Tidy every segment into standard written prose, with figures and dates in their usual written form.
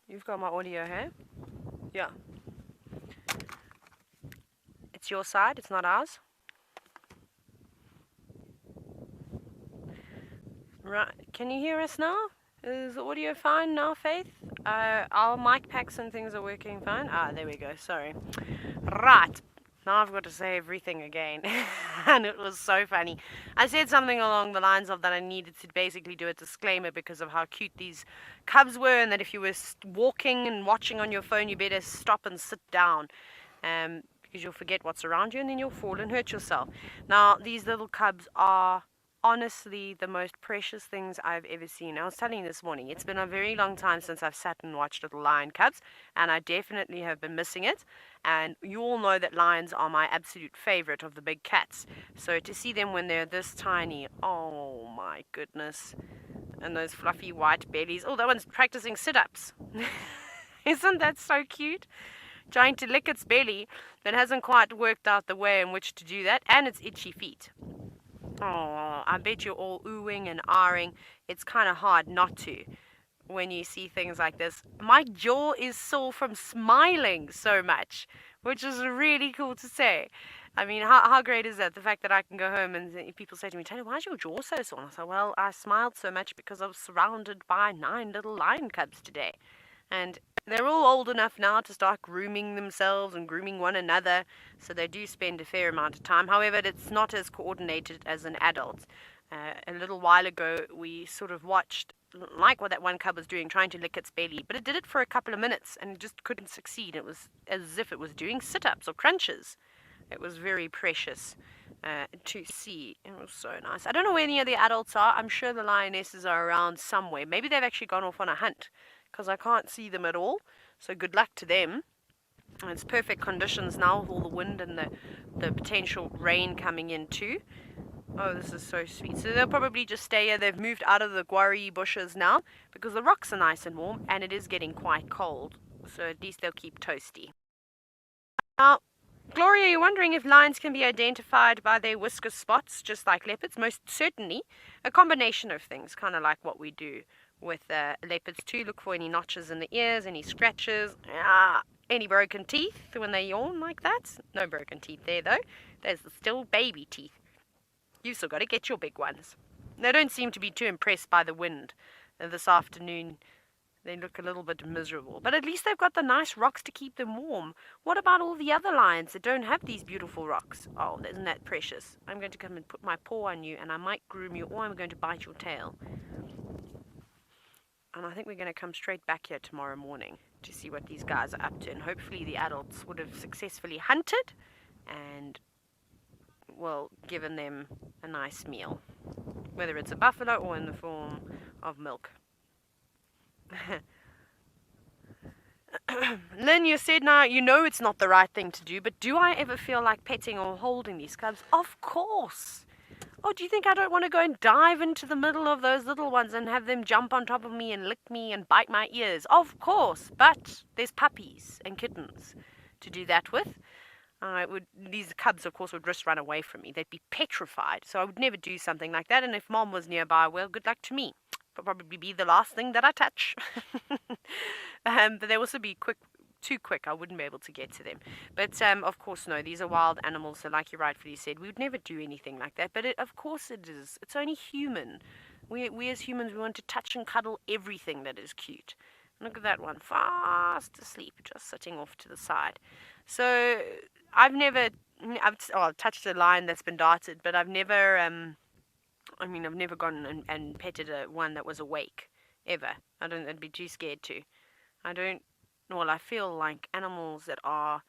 You've got my audio here. Yeah. It's your side, it's not ours. Right. Can you hear us now? Is the audio fine now, Faith? Our mic packs and things are working fine. Ah, there we go. Sorry. Right. Now I've got to say everything again. And it was so funny. I said something along the lines of that I needed to basically do a disclaimer because of how cute these cubs were, and that if you were walking and watching on your phone, you better stop and sit down. Because you'll forget what's around you and then you'll fall and hurt yourself. Now, these little cubs are honestly the most precious things I've ever seen. I was telling you this morning, it's been a very long time since I've sat and watched little lion cubs, and I definitely have been missing it. And you all know that lions are my absolute favorite of the big cats. So to see them when they're this tiny, oh my goodness. And those fluffy white bellies. Oh, that one's practicing sit-ups. Isn't that so cute? Trying to lick its belly, but hasn't quite worked out the way in which to do that, and its itchy feet. Oh, I bet you're all oohing and ahhing. It's kind of hard not to when you see things like this. My jaw is sore from smiling so much, which is really cool to say. I mean, how great is that? The fact that I can go home and people say to me, Taylor, why is your jaw so sore? And I say, well, I smiled so much because I was surrounded by 9 little lion cubs today. And they're all old enough now to start grooming themselves and grooming one another, so they do spend a fair amount of time. However, it's not as coordinated as an adult. A little while ago, we sort of watched, like what that one cub was doing, trying to lick its belly, but it did it for a couple of minutes and it just couldn't succeed. It was as if it was doing sit-ups or crunches. It was very precious to see. It was so nice. I don't know where any of the adults are. I'm sure the lionesses are around somewhere. Maybe they've actually gone off on a hunt, because I can't see them at all. So good luck to them. And it's perfect conditions now with all the wind and the potential rain coming in too. Oh, this is so sweet. So they'll probably just stay here. They've moved out of the guarri bushes now because the rocks are nice and warm and it is getting quite cold. So at least they'll keep toasty. Now, Gloria, you're wondering if lions can be identified by their whisker spots, just like leopards? Most certainly. A combination of things, kind of like what we do with leopards too. Look for any notches in the ears, any scratches, any broken teeth when they yawn like that. No broken teeth there, though. There's still baby teeth. You've still got to get your big ones. They don't seem to be too impressed by the wind this afternoon. They look a little bit miserable. But at least they've got the nice rocks to keep them warm. What about all the other lions that don't have these beautiful rocks? Oh, isn't that precious? I'm going to come and put my paw on you and I might groom you, or I'm going to bite your tail. And I think we're going to come straight back here tomorrow morning to see what these guys are up to. And hopefully the adults would have successfully hunted and, well, given them a nice meal. Whether it's a buffalo or in the form of milk. Lynn, you said now you know it's not the right thing to do, but do I ever feel like petting or holding these cubs? Of course. Oh, do you think I don't want to go and dive into the middle of those little ones and have them jump on top of me and lick me and bite my ears? Of course, but there's puppies and kittens to do that with. These cubs, of course, would just run away from me. They'd be petrified, so I would never do something like that. And if Mom was nearby, well, good luck to me. Probably be the last thing that I touch. But they also be too quick. I wouldn't be able to get to them. But of course, no, these are wild animals. So like you rightfully said, we would never do anything like that. But of course it is. It's only human. We as humans, we want to touch and cuddle everything that is cute. Look at that one, fast asleep, just sitting off to the side. So I've touched a lion that's been darted, but I've never I've never gone and petted one that was awake, ever. I'd be too scared to. I feel like animals that are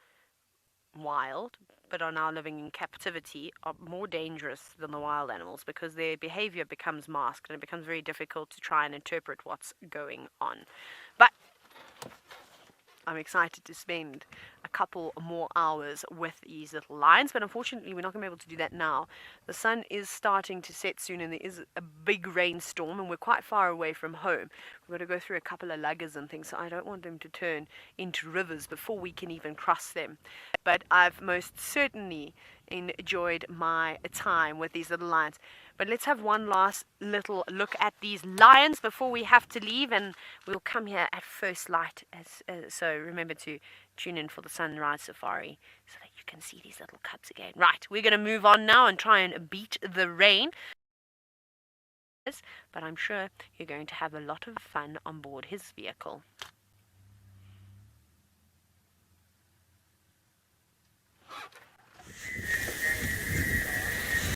wild, but are now living in captivity, are more dangerous than the wild animals because their behavior becomes masked and it becomes very difficult to try and interpret what's going on. But I'm excited to spend a couple more hours with these little lions, but unfortunately we're not going to be able to do that now. The sun is starting to set soon and there is a big rainstorm and we're quite far away from home. We've got to go through a couple of luggers and things, so I don't want them to turn into rivers before we can even cross them. But I've most certainly enjoyed my time with these little lions. But let's have one last little look at these lions before we have to leave, and we'll come here at first light. So remember to tune in for the sunrise safari so that you can see these little cubs again. Right, we're going to move on now and try and beat the rain. But I'm sure you're going to have a lot of fun on board his vehicle.